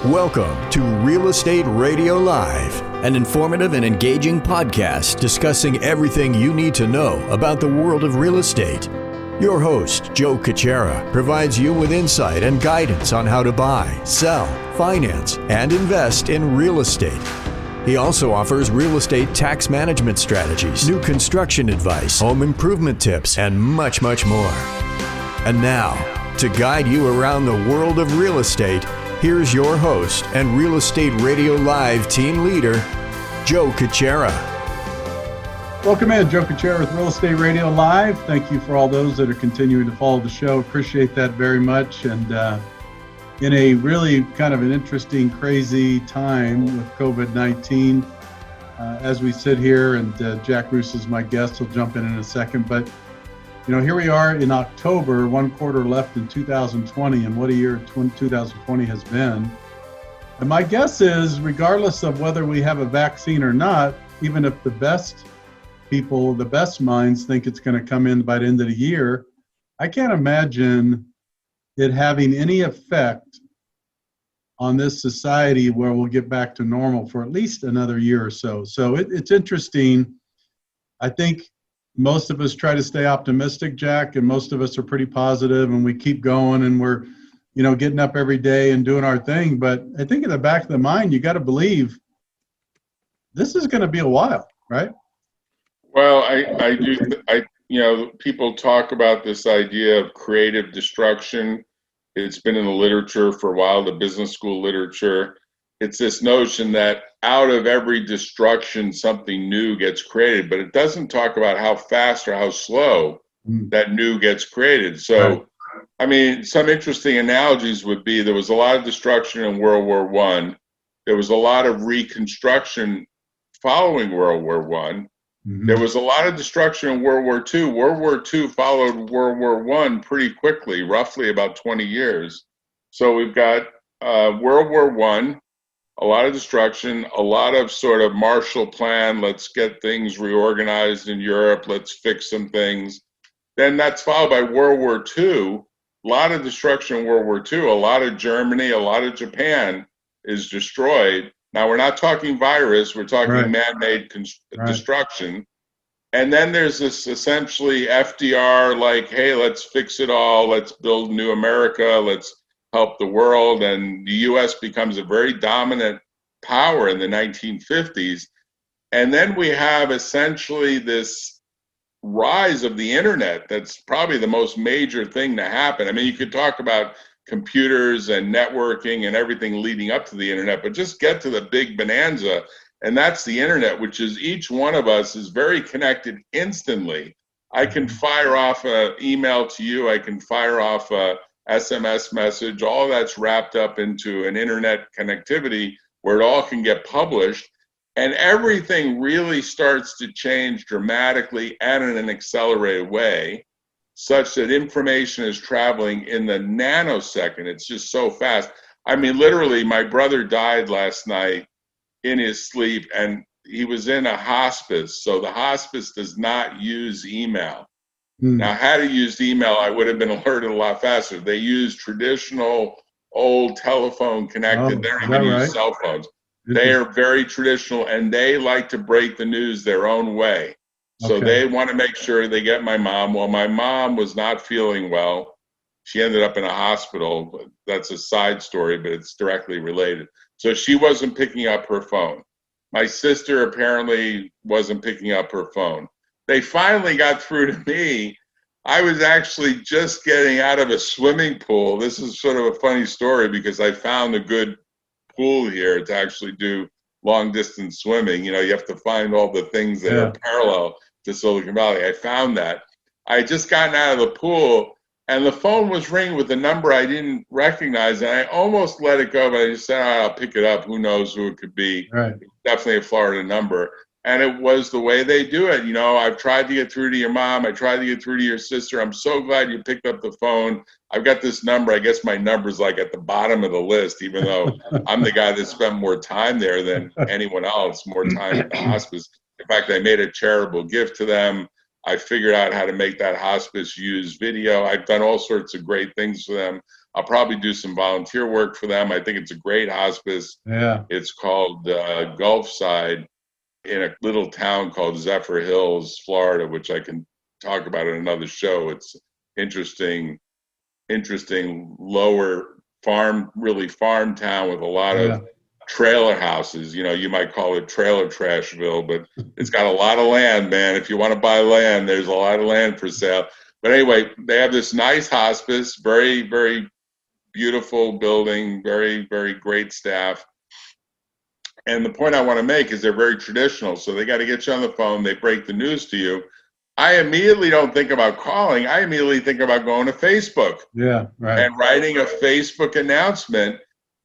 Welcome to Real Estate Radio Live, an informative and engaging podcast discussing everything you need to know about the world of real estate. Your host, Joe Cucchiara, provides you with insight and guidance on how to buy, sell, finance, and invest in real estate. He also offers real estate tax management strategies, new construction advice, home improvement tips, and much, much more. And now, to guide you around the world of real estate, here's your host and Real Estate Radio Live team leader, Joe Cucchiara. Welcome in, Joe Cucchiara with Real Estate Radio Live. Thank you for all those that are continuing to follow the show. Appreciate that very much. And in a really kind of an interesting, crazy time with COVID-19, as we sit here, and Jack Russo is my guest. He'll jump in a second. But you know, here we are in October, one quarter left in 2020, and what a year 2020 has been. And my guess is, regardless of whether we have a vaccine or not, even if the best people, the best minds think it's going to come in by the end of the year, I can't imagine it having any effect on this society where we'll get back to normal for at least another year or so. So it's interesting. I think most of us try to stay optimistic, Jack, and most of us are pretty positive, and we keep going, and we're, you know, getting up every day and doing our thing. But I think in the back of the mind, you got to believe this is going to be a while, right? Well, I do. You know, people talk about this idea of creative destruction. It's been in the literature for a while, the business school literature. It's this notion that out of every destruction, something new gets created, but it doesn't talk about how fast or how slow that new gets created. So, right. I mean, some interesting analogies would be there was a lot of destruction in World War I. There was a lot of reconstruction following World War I. Mm-hmm. There was a lot of destruction in World War II. World War II followed World War I pretty quickly, roughly about 20 years. So we've got World War I, a lot of destruction, a lot of sort of Marshall Plan, let's get things reorganized in Europe, let's fix some things. Then that's followed by World War II, a lot of destruction in World War II, a lot of Germany, a lot of Japan is destroyed. Now, we're not talking virus, we're talking right. Man-made destruction. And then there's this essentially FDR, like, hey, let's fix it all, let's build new America, let's help the world. And the US becomes a very dominant power in the 1950s. And then we have essentially this rise of the internet. That's probably the most major thing to happen. I mean, you could talk about computers and networking and everything leading up to the internet, but just get to the big bonanza, and that's the internet, which is each one of us is very connected instantly. I can fire off an email to you, I can fire off a SMS message, all that's wrapped up into an internet connectivity where it all can get published, and everything really starts to change dramatically and in an accelerated way, such that information is traveling in the nanosecond. It's just so fast. I mean, literally, my brother died last night in his sleep, and he was in a hospice. So the hospice does not use email. Now, had he used email, I would have been alerted a lot faster. They use traditional old telephone connected. They don't even use cell phones. They are very traditional, and they like to break the news their own way. So they want to make sure they get my mom. Well, my mom was not feeling well. She ended up in a hospital. But that's a side story, but it's directly related. So she wasn't picking up her phone. My sister apparently wasn't picking up her phone. They finally got through to me. I was actually just getting out of a swimming pool. This is sort of a funny story because I found a good pool here to actually do long distance swimming. You know, you have to find all the things that are parallel to Silicon Valley. I found that. I had just gotten out of the pool and the phone was ringing with a number I didn't recognize, and I almost let it go, but I just said, all right, I'll pick it up. Who knows who it could be? Right. Definitely a Florida number. And it was the way they do it. You know, I've tried to get through to your mom. I tried to get through to your sister. I'm so glad you picked up the phone. I've got this number. I guess my number's like at the bottom of the list, even though I'm the guy that spent more time there than anyone else, more time at the hospice. In fact, I made a charitable gift to them. I figured out how to make that hospice use video. I've done all sorts of great things for them. I'll probably do some volunteer work for them. I think it's a great hospice. Yeah. It's called Gulfside, in a little town called Zephyr Hills, Florida, which I can talk about in another show. It's interesting, lower farm, really farm town with a lot of trailer houses. You know, you might call it trailer trashville, but it's got a lot of land, man. If you want to buy land, there's a lot of land for sale. But anyway, they have this nice hospice, very, very beautiful building, very, very great staff. And the point I want to make is they're very traditional. So they got to get you on the phone. They break the news to you. I immediately don't think about calling. I immediately think about going to Facebook. Yeah, right. And writing a Facebook announcement,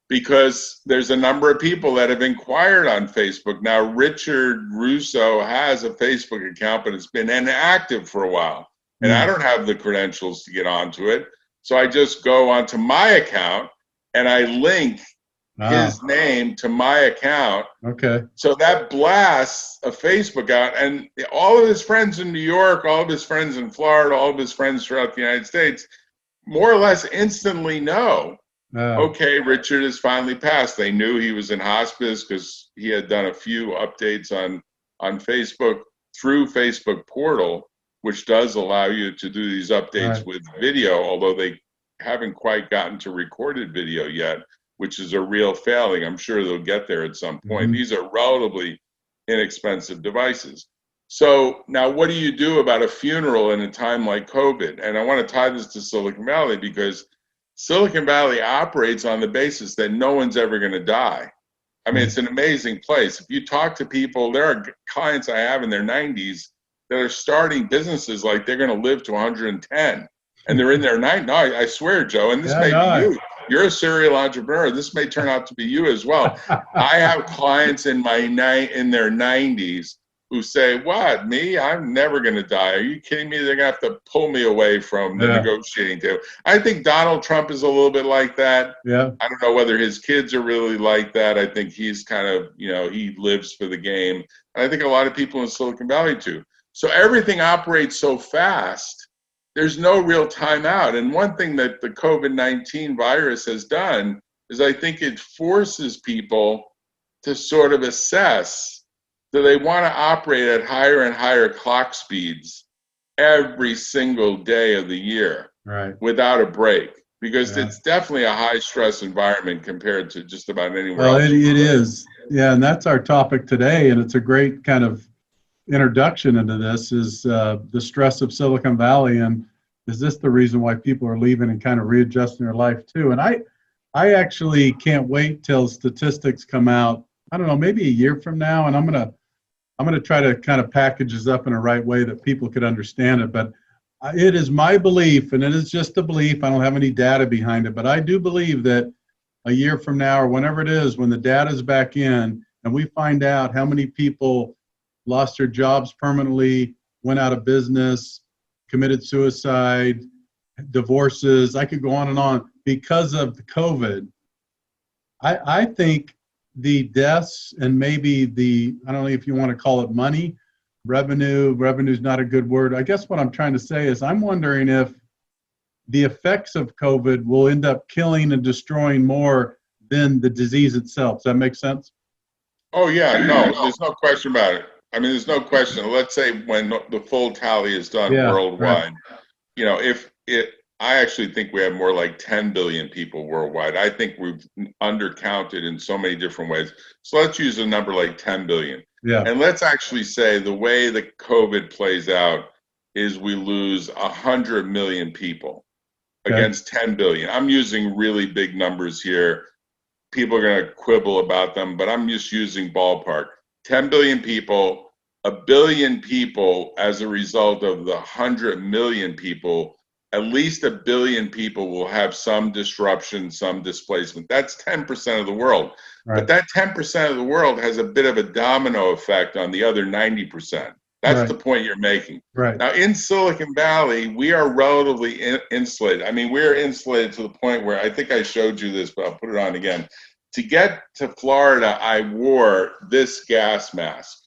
because there's a number of people that have inquired on Facebook. Now, Richard Russo has a Facebook account, but it's been inactive for a while. And I don't have the credentials to get onto it. So I just go onto my account and I link his name to my account. Okay. So that blasts a Facebook out, and all of his friends in New York, all of his friends in Florida, all of his friends throughout the United States, more or less instantly know, okay, Richard has finally passed. They knew he was in hospice because he had done a few updates on Facebook through Facebook portal, which does allow you to do these updates with video, although they haven't quite gotten to recorded video yet, which is a real failing. I'm sure they'll get there at some point. These are relatively inexpensive devices. So now what do you do about a funeral in a time like COVID? And I want to tie this to Silicon Valley, because Silicon Valley operates on the basis that no one's ever going to die. I mean, it's an amazing place. If you talk to people, there are clients I have in their 90s that are starting businesses like they're going to live to 110. And they're in their 90s. No, I swear, Joe, and this may be you. You're a serial entrepreneur. This may turn out to be you as well. I have clients in their 90s who say, what, me? I'm never going to die. Are you kidding me? They're going to have to pull me away from the negotiating table. I think Donald Trump is a little bit like that. Yeah. I don't know whether his kids are really like that. I think he's kind of, he lives for the game. And I think a lot of people in Silicon Valley too. So everything operates so fast, there's no real time out. And one thing that the COVID-19 virus has done is I think it forces people to sort of assess, do they want to operate at higher and higher clock speeds every single day of the year without a break? Because it's definitely a high stress environment compared to just about anywhere else. Well, it is. Yeah, and that's our topic today. And it's a great kind of introduction into this, is the stress of Silicon Valley, and is this the reason why people are leaving and kind of readjusting their life too? And I actually can't wait till statistics come out. I don't know, maybe a year from now, and I'm gonna try to kind of package this up in a right way that people could understand it. But it is my belief, and it is just a belief, I don't have any data behind it, but I do believe that a year from now, or whenever it is, when the data is back in and we find out how many people lost their jobs permanently, went out of business, committed suicide, divorces, I could go on and on because of the COVID. I think the deaths and maybe I don't know if you want to call it money, revenue's not a good word. I guess what I'm trying to say is I'm wondering if the effects of COVID will end up killing and destroying more than the disease itself. Does that make sense? Oh yeah, no, there's no question about it. I mean, there's no question. Let's say when the full tally is done worldwide, I actually think we have more like 10 billion people worldwide. I think we've undercounted in so many different ways. So let's use a number like 10 billion. Yeah. And let's actually say the way the COVID plays out is we lose 100 million people against 10 billion. I'm using really big numbers here. People are going to quibble about them, but I'm just using ballpark. 10 billion people, 1 billion people as a result of the 100 million people, at least 1 billion people will have some disruption, some displacement. That's 10% of the world. Right. But that 10% of the world has a bit of a domino effect on the other 90%. That's the point you're making. Right. Now, in Silicon Valley, we are relatively insulated. I mean, we're insulated to the point where I think I showed you this, but I'll put it on again. To get to Florida, I wore this gas mask.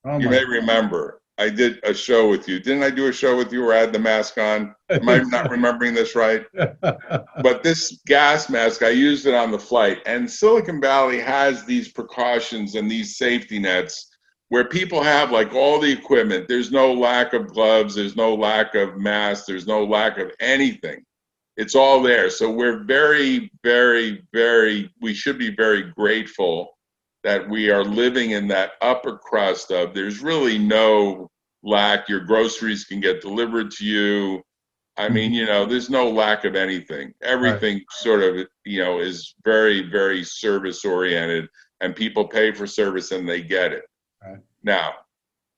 You may remember. I did a show with you. Didn't I do a show with you where I had the mask on? Am I not remembering this right? But this gas mask, I used it on the flight. And Silicon Valley has these precautions and these safety nets where people have like all the equipment. There's no lack of gloves. There's no lack of masks. There's no lack of anything. It's all there. So we're very, very, very, we should be very grateful that we are living in that upper crust of there's really no lack. Your groceries can get delivered to you. I mean, there's no lack of anything. Everything sort of, is very, very service oriented, and people pay for service and they get it. Right. Now,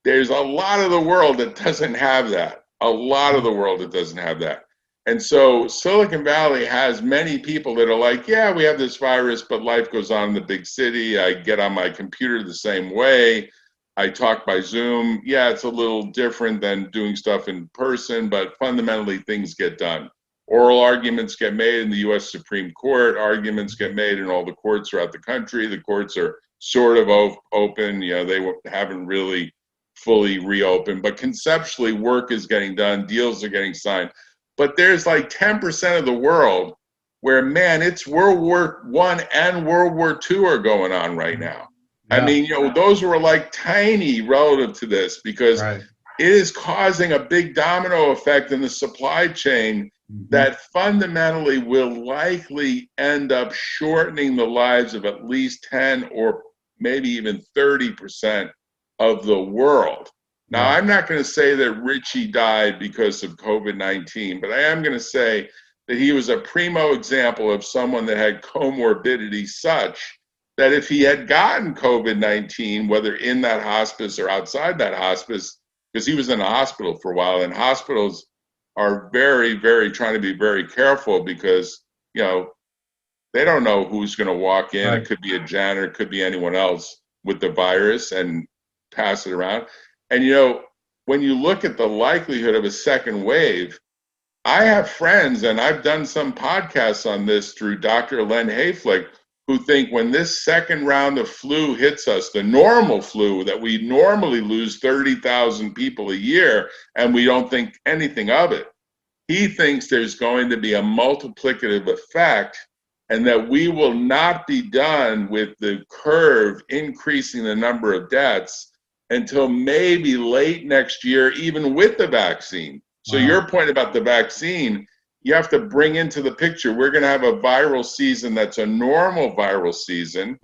there's a lot of the world that doesn't have that. A lot of the world that doesn't have that. And so Silicon Valley has many people that are like, yeah, we have this virus, but life goes on in the big city. I get on my computer the same way. I talk by Zoom. Yeah, it's a little different than doing stuff in person, but fundamentally things get done. Oral arguments get made in the U.S. Supreme Court. Arguments get made in all the courts throughout the country. The courts are sort of open. They haven't really fully reopened, but conceptually work is getting done. Deals are getting signed. But there's like 10% of the world where, man, it's World War I and World War II are going on right now. Yeah. I mean, those were like tiny relative to this because it is causing a big domino effect in the supply chain that fundamentally will likely end up shortening the lives of at least 10 or maybe even 30% of the world. Now, I'm not going to say that Richie died because of COVID-19, but I am going to say that he was a primo example of someone that had comorbidity such that if he had gotten COVID-19, whether in that hospice or outside that hospice, because he was in a hospital for a while, and hospitals are very, very trying to be very careful because, they don't know who's going to walk in. It could be a janitor, it could be anyone else with the virus and pass it around. And, when you look at the likelihood of a second wave, I have friends, and I've done some podcasts on this through Dr. Len Hayflick, who think when this second round of flu hits us, the normal flu that we normally lose 30,000 people a year, and we don't think anything of it, he thinks there's going to be a multiplicative effect and that we will not be done with the curve increasing the number of deaths until maybe late next year, even with the vaccine. So your point about the vaccine, you have to bring into the picture, we're going to have a viral season that's a normal viral season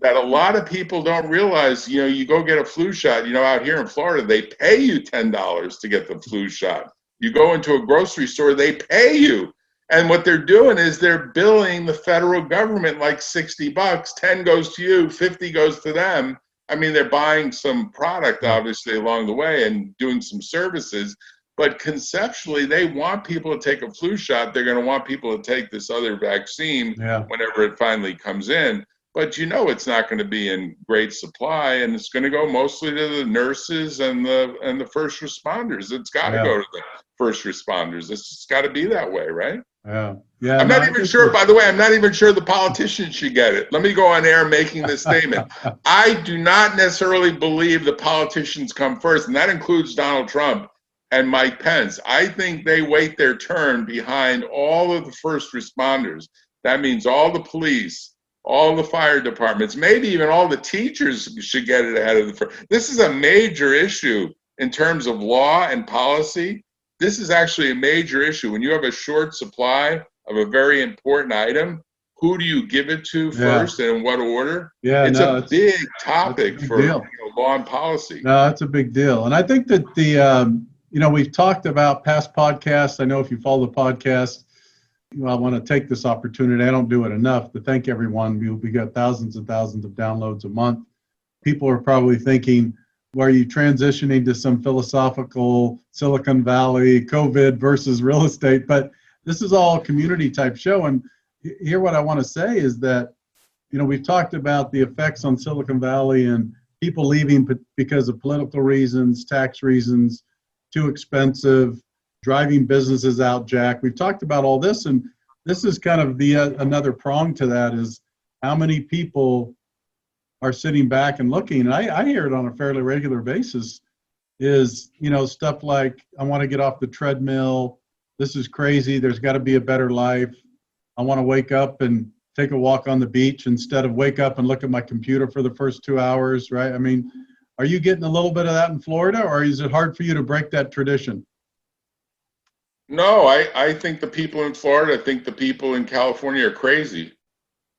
that a lot of people don't realize. You go get a flu shot, out here in Florida, they pay you $10 to get the flu shot. You go into a grocery store, they pay you. And what they're doing is they're billing the federal government like $60. 10 goes to you, 50 goes to them. I mean, they're buying some product, obviously, along the way and doing some services. But conceptually, they want people to take a flu shot. They're going to want people to take this other vaccine whenever it finally comes in. But it's not going to be in great supply, and it's going to go mostly to the nurses and the first responders. It's got to go to the first responders. It's just got to be that way, right? Yeah. I'm not even sure, by the way, I'm not even sure the politicians should get it. Let me go on air making this statement. I do not necessarily believe the politicians come first, and that includes Donald Trump and Mike Pence. I think they wait their turn behind all of the first responders. That means all the police, all the fire departments, maybe even all the teachers should get it ahead of the first. This is a major issue in terms of law and policy. This is actually a major issue. When you have a short supply of a very important item, who do you give it to first and in what order? Yeah, it's a big topic for law and policy. No, that's a big deal. And I think that we've talked about past podcasts. I know if you follow the podcast, I want to take this opportunity. I don't do it enough to thank everyone. We got thousands and thousands of downloads a month. People are probably thinking, well, are you transitioning to some philosophical Silicon Valley, COVID versus real estate? But this is all a community type show. And here what I want to say is that, we've talked about the effects on Silicon Valley and people leaving because of political reasons, tax reasons, too expensive, driving businesses out, Jack. We've talked about all this, and this is kind of the another prong to that is how many people are sitting back and looking. And I hear it on a fairly regular basis. is, stuff like, I want to get off the treadmill. This is crazy. There's got to be a better life. I want to wake up and take a walk on the beach instead of wake up and look at my computer for the first 2 hours, right? I mean, are you getting a little bit of that in Florida, or is it hard for you to break that tradition? No, I think the people in Florida, I think the people in California are crazy.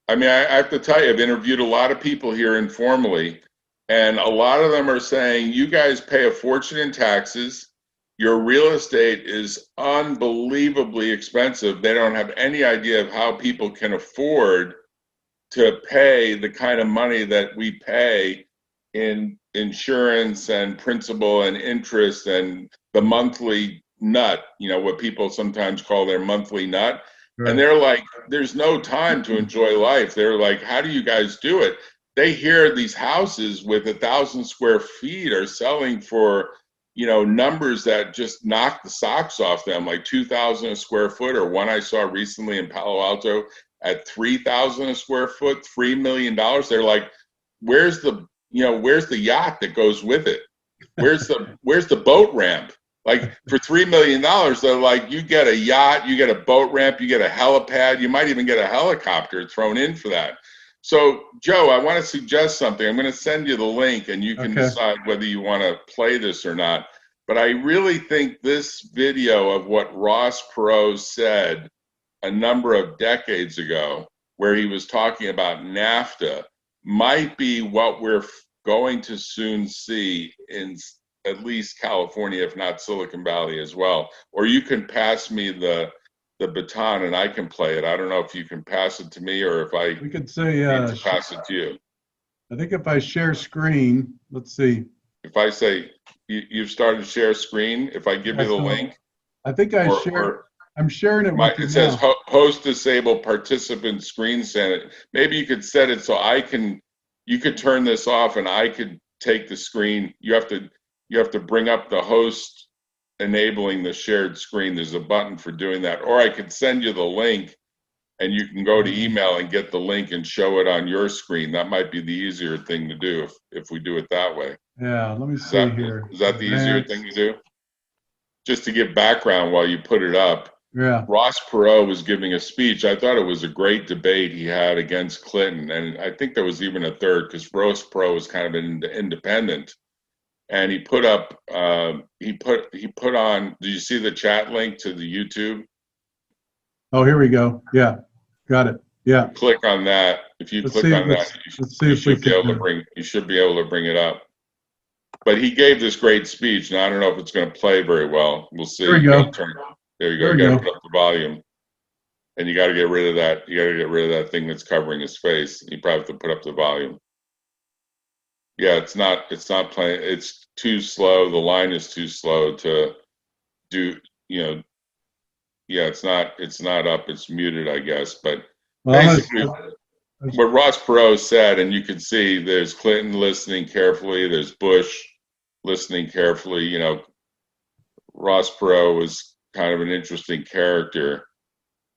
I mean, I have to tell you, I've interviewed a lot of people here informally, and a lot of them are saying, you guys pay a fortune in taxes. Your real estate is unbelievably expensive. They don't have any idea of how people can afford to pay the kind of money that we pay in insurance and principal and interest and the monthly nut, what people sometimes call their monthly nut. Right. And they're like, there's no time to enjoy life. They're like, how do you guys do it? They hear these houses with 1,000 square feet are selling for, numbers that just knock the socks off them, like 2,000 a square foot, or one I saw recently in Palo Alto at 3,000 a square foot, $3 million. They're like, where's the yacht that goes with it? Where's the boat ramp? Like, for $3 million, they're like, you get a yacht, you get a boat ramp, you get a helipad, you might even get a helicopter thrown in for that. So, Joe, I want to suggest something. I'm going to send you the link, and you can decide whether you want to play this or not. But I really think this video of what Ross Perot said a number of decades ago, where he was talking about NAFTA, might be what we're going to soon see in at least California, if not Silicon Valley as well. Or you can pass me the baton and I can play it. I don't know if you can pass it to me or if I we could say need to pass it to you. I think if I share screen, let's see. If I say you've started to share screen, if I give you the link. I think I share. I'm sharing it with you. It says host disabled participant screen set. Maybe you could set it so you could turn this off and I could take the screen. You have to bring up the host enabling the shared screen. There's a button for doing that. Or I could send you the link and you can go to email and get the link and show it on your screen. That might be the easier thing to do if we do it that way. Yeah, let me see here. Is that the easier thing to do? Just to give background while you put it up. Yeah. Ross Perot was giving a speech. I thought it was a great debate he had against Clinton. And I think there was even a third because Ross Perot was kind of an independent. And he put up, he put on, did you see the chat link to the YouTube? Oh, here we go. Yeah, got it. Yeah. Click on that. If you click on that, you should be able to bring it up. But he gave this great speech, and I don't know if it's going to play very well. We'll see. There you go. There you go. You got to put up the volume, and you got to get rid of that. You got to get rid of that thing that's covering his face. You probably have to put up the volume. Yeah, it's not playing. It's too slow. The line is too slow to do. Yeah, it's not up. It's muted, I guess. But basically, what Ross Perot said, and you can see there's Clinton listening carefully. There's Bush listening carefully. Ross Perot was kind of an interesting character.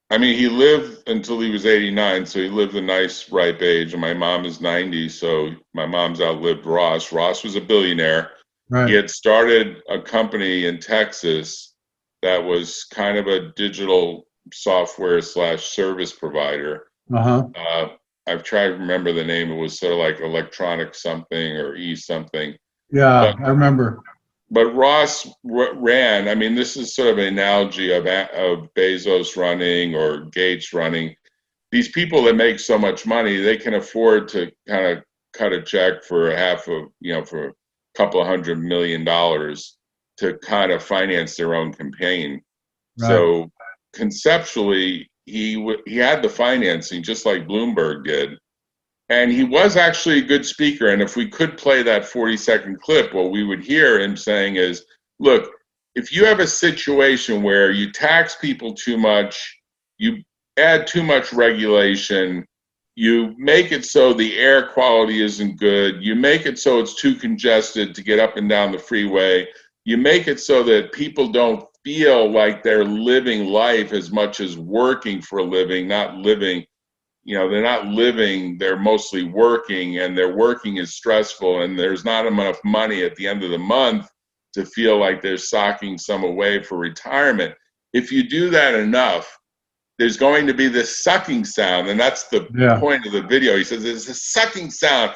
I mean, he lived until he was 89, so he lived a nice, ripe age. And my mom is 90, so my mom's outlived Ross. Ross was a billionaire. Right. He had started a company in Texas that was kind of a digital software / service provider. I've tried to remember the name. It was sort of like electronic something or something. Yeah, I remember. But Ross ran, I mean, this is sort of an analogy of Bezos running or Gates running. These people that make so much money, they can afford to kind of cut a check for for a couple of $100 million to kind of finance their own campaign. Right. So conceptually, he had the financing just like Bloomberg did. And he was actually a good speaker. And if we could play that 40-second clip, what we would hear him saying is, look, if you have a situation where you tax people too much, you add too much regulation, you make it so the air quality isn't good, you make it so it's too congested to get up and down the freeway, you make it so that people don't feel like they're living life as much as working for a living, not living. They're not living, they're mostly working, and their working is stressful, and there's not enough money at the end of the month to feel like they're socking some away for retirement. If you do that enough, there's going to be this sucking sound, and that's the point of the video. He says there's a sucking sound,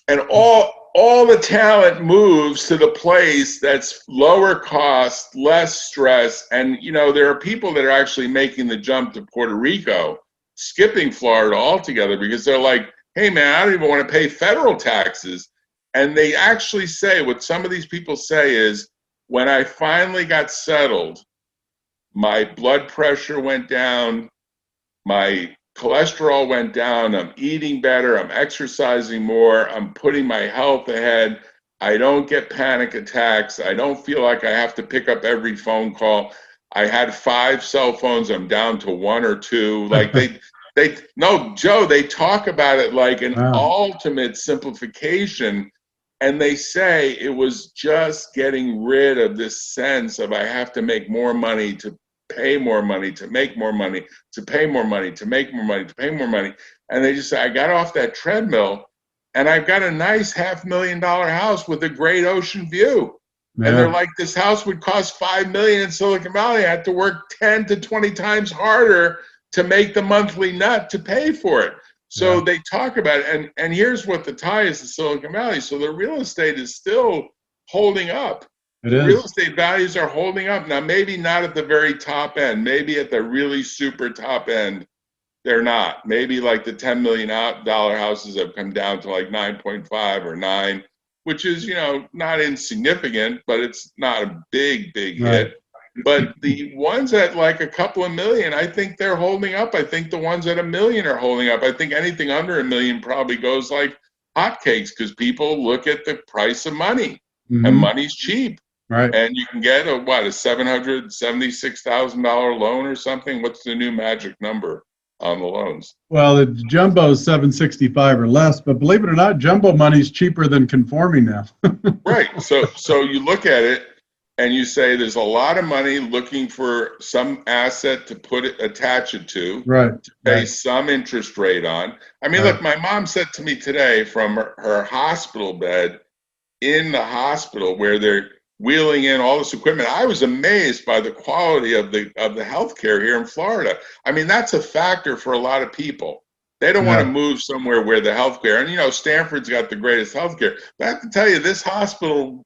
and all the talent moves to the place that's lower cost, less stress. And, you know, there are people that are actually making the jump to Puerto Rico, skipping Florida altogether, because they're like, hey, man, I don't even want to pay federal taxes. And they actually say, what some of these people say is, when I finally got settled, my blood pressure went down, my cholesterol went down, I'm eating better, I'm exercising more, I'm putting my health ahead, I don't get panic attacks, I don't feel like I have to pick up every phone call. I had 5 cell phones, I'm down to 1 or 2. Like no, Joe, they talk about it like an ultimate simplification, and they say it was just getting rid of this sense of I have to make more money to pay more money, to make more money, to pay more money, to make more money, to pay more money. And they just say, I got off that treadmill and I've got a nice $500,000 house with a great ocean view. Yeah. And they're like, this house would cost $5 million in Silicon Valley. I had to work 10 to 20 times harder to make the monthly nut to pay for it. So they talk about it. And here's what the tie is to Silicon Valley. So the real estate is still holding up. Real estate values are holding up. Now, maybe not at the very top end. Maybe at the really super top end, they're not. Maybe like the $10 million houses have come down to like 9.5 or 9, which is, you know, not insignificant, but it's not a big hit. But the ones at like a couple of million, I think they're holding up. I think the ones at $1 million are holding up. I think anything under $1 million probably goes like hotcakes because people look at the price of money, and money's cheap. Right. And you can get a $776,000 loan or something. What's the new magic number on the loans? Well, the jumbo is 765 or less, but believe it or not, jumbo money's cheaper than conforming now. Right. So you look at it and you say there's a lot of money looking for some asset to attach it to, to pay some interest rate on. I mean, look, my mom said to me today from her hospital bed in the hospital where they're wheeling in all this equipment. I was amazed by the quality of the healthcare here in Florida. I mean, that's a factor for a lot of people. They don't want to move somewhere where the healthcare, and you know, Stanford's got the greatest healthcare. But I have to tell you, this hospital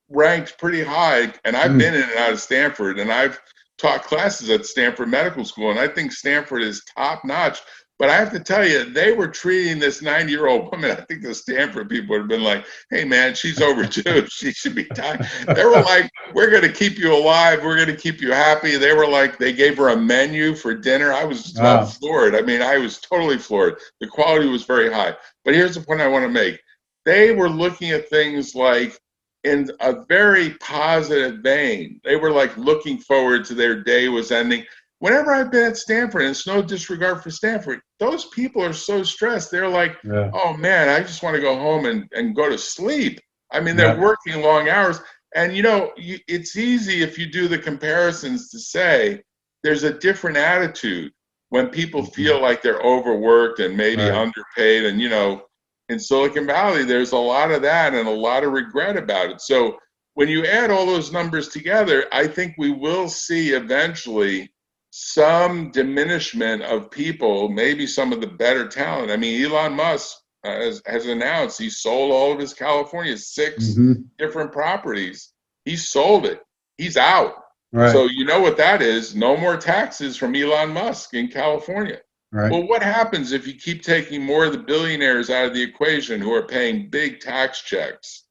ranked pretty high, and I've been in and out of Stanford, and I've taught classes at Stanford Medical School, and I think Stanford is top notch. But I have to tell you, they were treating this 90-year-old woman. I think the Stanford people would have been like, hey, man, she's overdue. She should be dying. They were like, we're going to keep you alive. We're going to keep you happy. They were like, they gave her a menu for dinner. I was floored. I mean, I was totally floored. The quality was very high. But here's the point I want to make. They were looking at things like in a very positive vein. They were like looking forward to their day was ending. Whenever I've been at Stanford, and it's no disregard for Stanford, those people are so stressed. They're like, oh, man, I just want to go home and go to sleep. I mean, they're working long hours. And, you know, it's easy if you do the comparisons to say there's a different attitude when people feel like they're overworked and maybe underpaid. And, you know, in Silicon Valley, there's a lot of that and a lot of regret about it. So when you add all those numbers together, I think we will see eventually some diminishment of people, maybe some of the better talent. I mean, Elon Musk has announced he sold all of his California, 6 different properties. He sold it. He's out. Right. So you know what that is. No more taxes from Elon Musk in California. Right. Well, what happens if you keep taking more of the billionaires out of the equation who are paying big tax checks?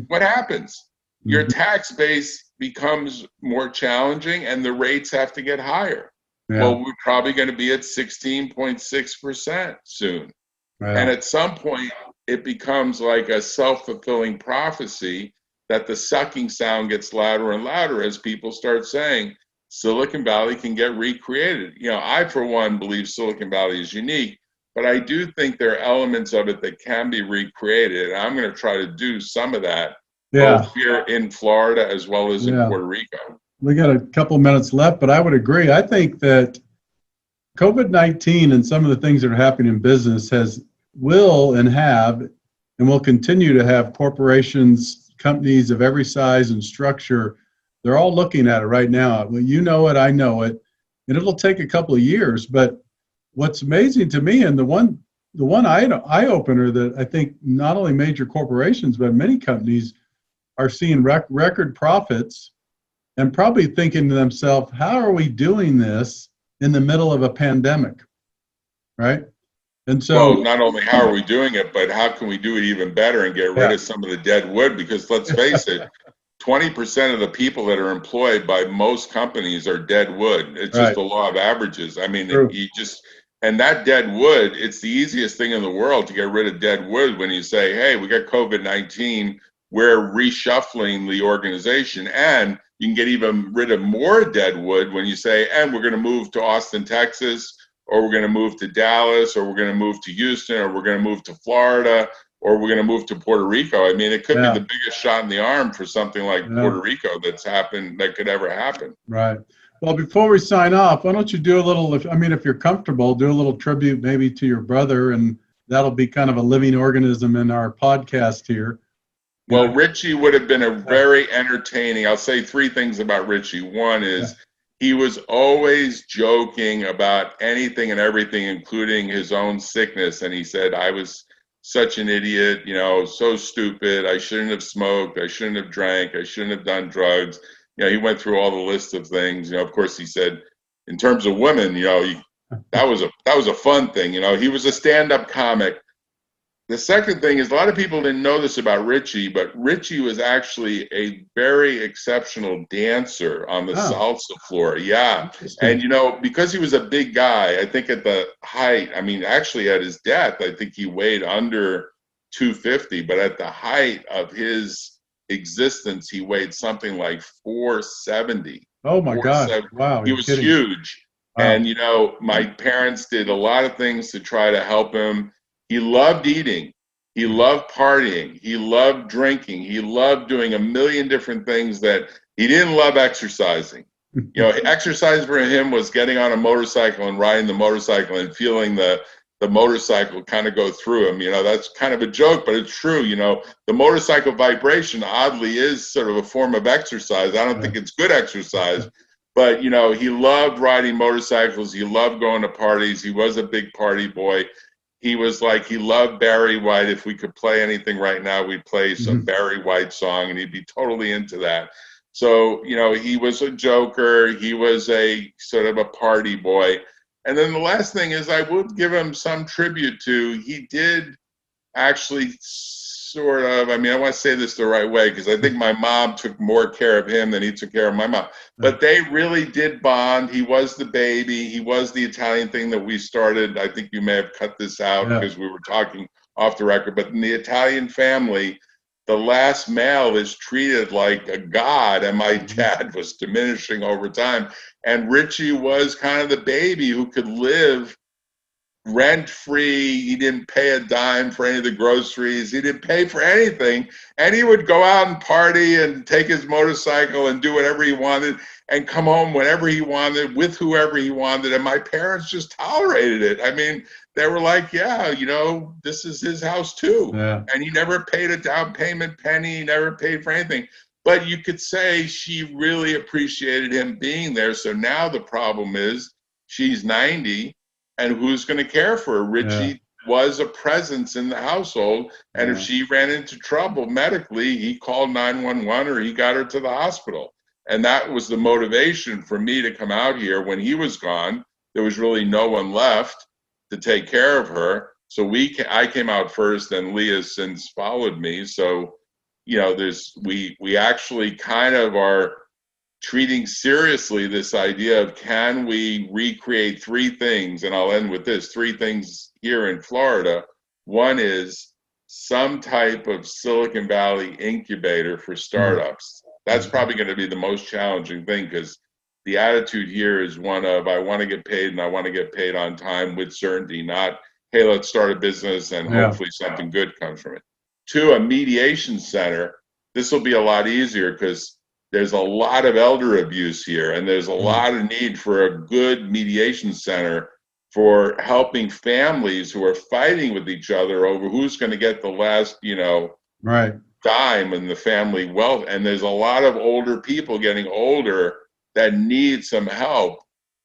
What happens? Your tax base becomes more challenging and the rates have to get higher. Well, we're probably going to be at 16.6% soon. And at some point, it becomes like a self-fulfilling prophecy that the sucking sound gets louder and louder as people start saying Silicon Valley can get recreated. You know, I, for one, believe Silicon Valley is unique, but I do think there are elements of it that can be recreated. And I'm going to try to do some of that. Both here in Florida as well as in Puerto Rico. We got a couple minutes left, but I would agree. I think that COVID-19 and some of the things that are happening in business will continue to have corporations companies of every size and structure, they're all looking at it right now. Well, you know it, I know it, and it'll take a couple of years. But what's amazing to me, and the one eye opener that I think not only major corporations but many companies are seeing record profits, and probably thinking to themselves, how are we doing this in the middle of a pandemic, right? And so, well, not only how are we doing it, but how can we do it even better and get rid of some of the dead wood? Because let's face it, 20% of the people that are employed by most companies are dead wood. It's just the law of averages. I mean, and that dead wood, it's the easiest thing in the world to get rid of dead wood when you say, hey, we got COVID-19, we're reshuffling the organization, and you can get even rid of more dead wood when you say, and we're going to move to Austin, Texas, or we're going to move to Dallas, or we're going to move to Houston, or we're going to move to Florida, or we're going to move to Puerto Rico. I mean, it could be the biggest shot in the arm for something like Puerto Rico that could ever happen. Right. Well, before we sign off, why don't you do a little, if you're comfortable, do a little tribute maybe to your brother, and that'll be kind of a living organism in our podcast here. Well, Richie would have been a very entertaining. I'll say three things about Richie. One is he was always joking about anything and everything, including his own sickness. And he said, I was such an idiot, so stupid. I shouldn't have smoked. I shouldn't have drank. I shouldn't have done drugs. He went through all the list of things. Of course, he said, in terms of women, that was a fun thing. He was a stand-up comic. The second thing is, a lot of people didn't know this about Richie, but Richie was actually a very exceptional dancer on the salsa floor. Yeah. And, because he was a big guy, I think at the height, actually at his death, I think he weighed under 250, but at the height of his existence, he weighed something like 470. Oh my God. Wow. He was huge. Wow. And, my parents did a lot of things to try to help him. He loved eating. He loved partying. He loved drinking. He loved doing a million different things that he didn't love exercising. Exercise for him was getting on a motorcycle and riding the motorcycle and feeling the motorcycle kind of go through him. That's kind of a joke, but it's true. The motorcycle vibration oddly is sort of a form of exercise. I don't think it's good exercise, but, he loved riding motorcycles. He loved going to parties. He was a big party boy. He was like, he loved Barry White. If we could play anything right now, we'd play some Barry White song, and he'd be totally into that. So, he was a joker. He was a sort of a party boy. And then the last thing is, I would give him some tribute to, he did actually sort of, I want to say this the right way, because I think my mom took more care of him than he took care of my mom. But they really did bond. He was the baby. He was the Italian thing that we started. I think you may have cut this out because we were talking off the record. But in the Italian family, the last male is treated like a god, and my dad was diminishing over time. And Richie was kind of the baby who could live rent-free. He didn't pay a dime for any of the groceries. He didn't pay for anything. And he would go out and party and take his motorcycle and do whatever he wanted and come home whenever he wanted with whoever he wanted. And my parents just tolerated it. They were like, this is his house too. Yeah. And he never paid a down payment penny. He never paid for anything. But you could say she really appreciated him being there. So now the problem is she's 90. And who's going to care for her? Richie was a presence in the household. And if she ran into trouble medically, he called 911 or he got her to the hospital. And that was the motivation for me to come out here. When he was gone, there was really no one left to take care of her. So I came out first, and Leah since followed me. So, we actually kind of are treating seriously this idea of, can we recreate three things? And I'll end with this, three things here in Florida. One is some type of Silicon Valley incubator for startups. That's probably going to be the most challenging thing, because the attitude here is one of, I want to get paid, and I want to get paid on time with certainty, not, hey, let's start a business and hopefully something good comes from it. Two, a mediation center. This will be a lot easier because there's a lot of elder abuse here, and there's a lot of need for a good mediation center for helping families who are fighting with each other over who's going to get the last, the dime in the family wealth. And there's a lot of older people getting older that need some help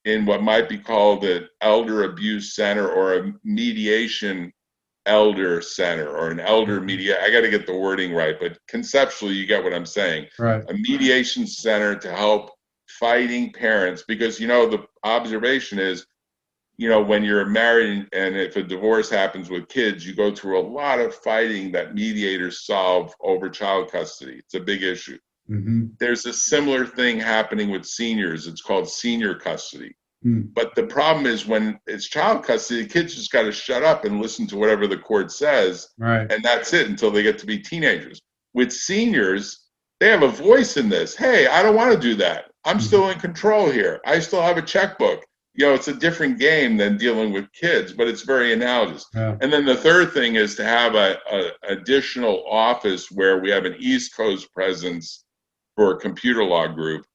in what might be called an elder abuse center or a mediation elder center or an elder media. I got to get the wording right, but conceptually, you get what I'm saying. Right. A mediation center to help fighting parents, because, you know, the observation is, you know, when you're married and if a divorce happens with kids, you go through a lot of fighting that mediators solve over child custody. It's a big issue. Mm-hmm. There's a similar thing happening with seniors. It's called senior custody. Mm. But the problem is when it's child custody, the kids just got to shut up and listen to whatever the court says. Right. And that's it until they get to be teenagers. With seniors, they have a voice in this. Hey, I don't want to do that. I'm still in control here. I still have a checkbook. You know, it's a different game than dealing with kids, but it's very analogous. Yeah. And then the third thing is to have a additional office where we have an East Coast presence for a computer law group,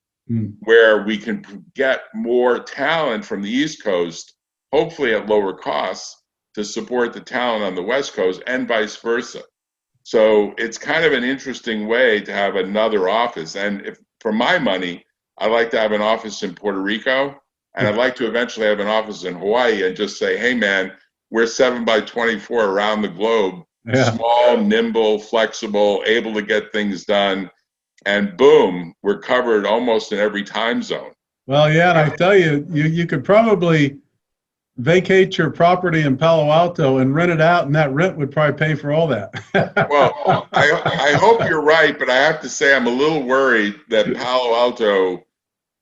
where we can get more talent from the East Coast, hopefully at lower costs, to support the talent on the West Coast and vice versa. So it's kind of an interesting way to have another office. And if for my money, I'd like to have an office in Puerto Rico, and I'd like to eventually have an office in Hawaii and just say, hey, man, we're 7x24 around the globe, small, nimble, flexible, able to get things done. And boom, we're covered almost in every time zone. Well, yeah, and I tell you, you could probably vacate your property in Palo Alto and rent it out, and that rent would probably pay for all that. Well, I hope you're right, but I have to say I'm a little worried that Palo Alto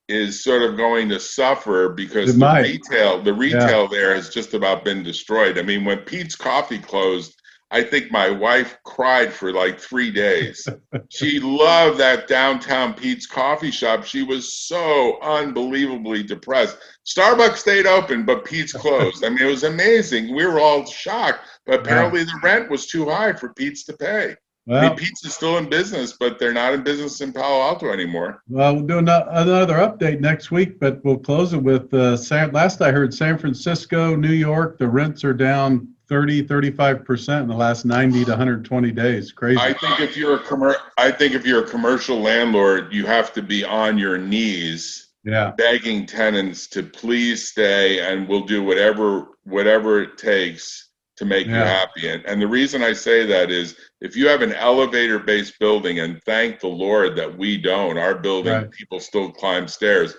is sort of going to suffer because the retail there has just about been destroyed. I mean, when Pete's Coffee closed, I think my wife cried for like 3 days. She loved that downtown Pete's Coffee shop. She was so unbelievably depressed. Starbucks stayed open, but Pete's closed. I mean, it was amazing. We were all shocked, but apparently the rent was too high for Pete's to pay. Well, I mean, Pete's is still in business, but they're not in business in Palo Alto anymore. Well, we'll do another update next week, but we'll close it with last I heard, San Francisco, New York, the rents are down 35% in the last 90 to 120 days. Crazy. I think if you're a commercial landlord, you have to be on your knees, begging tenants to please stay, and we'll do whatever it takes to make you happy. And the reason I say that is if you have an elevator-based building, and thank the Lord that we don't, our building, people still climb stairs.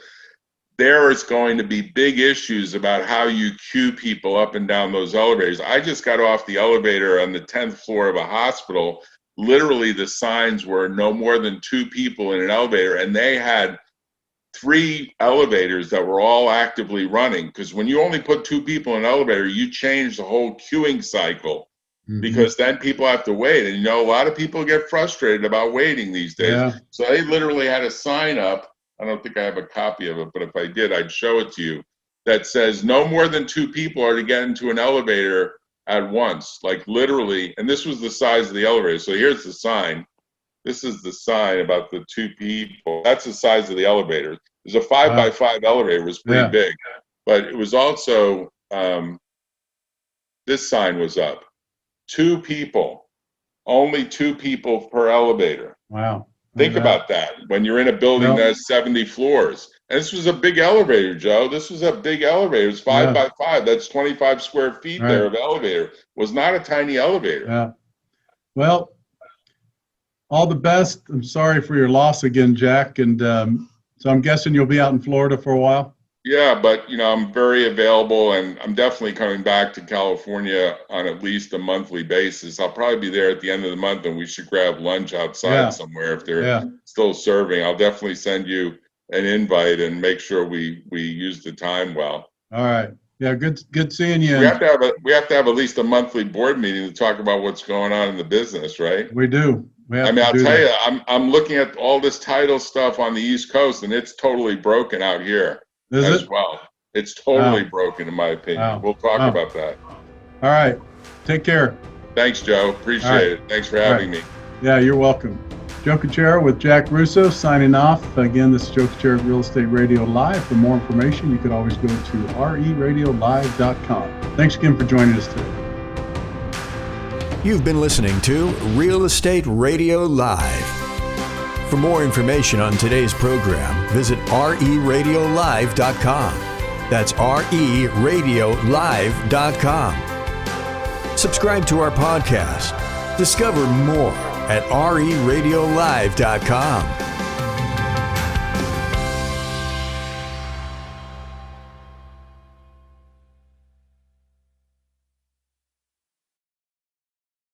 There is going to be big issues about how you queue people up and down those elevators. I just got off the elevator on the 10th floor of a hospital. Literally, the signs were no more than 2 people in an elevator, and they had 3 elevators that were all actively running. Because when you only put 2 people in an elevator, you change the whole queuing cycle, because then people have to wait. And, you know, a lot of people get frustrated about waiting these days. Yeah. So they literally had a sign up. I don't think I have a copy of it, but if I did, I'd show it to you, that says no more than 2 people are to get into an elevator at once, like literally. And this was the size of the elevator. So here's the sign. This is the sign about the 2 people. That's the size of the elevator. There's a 5x5 elevator. It was pretty big, but it was also, this sign was up. 2 people, only 2 people per elevator. Wow. Think about that when you're in a building that has 70 floors. And this was a big elevator, Joe. This was a big elevator. It was 5x5. That's 25 square feet there of elevator. It was not a tiny elevator. Yeah. Well, all the best. I'm sorry for your loss again, Jack. And so I'm guessing you'll be out in Florida for a while. Yeah, but, you know, I'm very available, and I'm definitely coming back to California on at least a monthly basis. I'll probably be there at the end of the month, and we should grab lunch outside somewhere if they're still serving. I'll definitely send you an invite and make sure we use the time well. All right. Yeah, good seeing you. We have to have at least a monthly board meeting to talk about what's going on in the business, right? We do. I'll tell you, I'm looking at all this title stuff on the East Coast, and it's totally broken out here. Well. It's totally broken, in my opinion. We'll talk about that. All right. Take care. Thanks, Joe. Appreciate it. Thanks for having me. Yeah, you're welcome. Joe Cucchiara with Jack Russo signing off. Again, this is Joe Cucchiara Real Estate Radio Live. For more information, you can always go to RERadiolive.com. Thanks again for joining us today. You've been listening to Real Estate Radio Live. For more information on today's program, visit RERadiolive.com. That's RERadiolive.com. Subscribe to our podcast. Discover more at RERadiolive.com.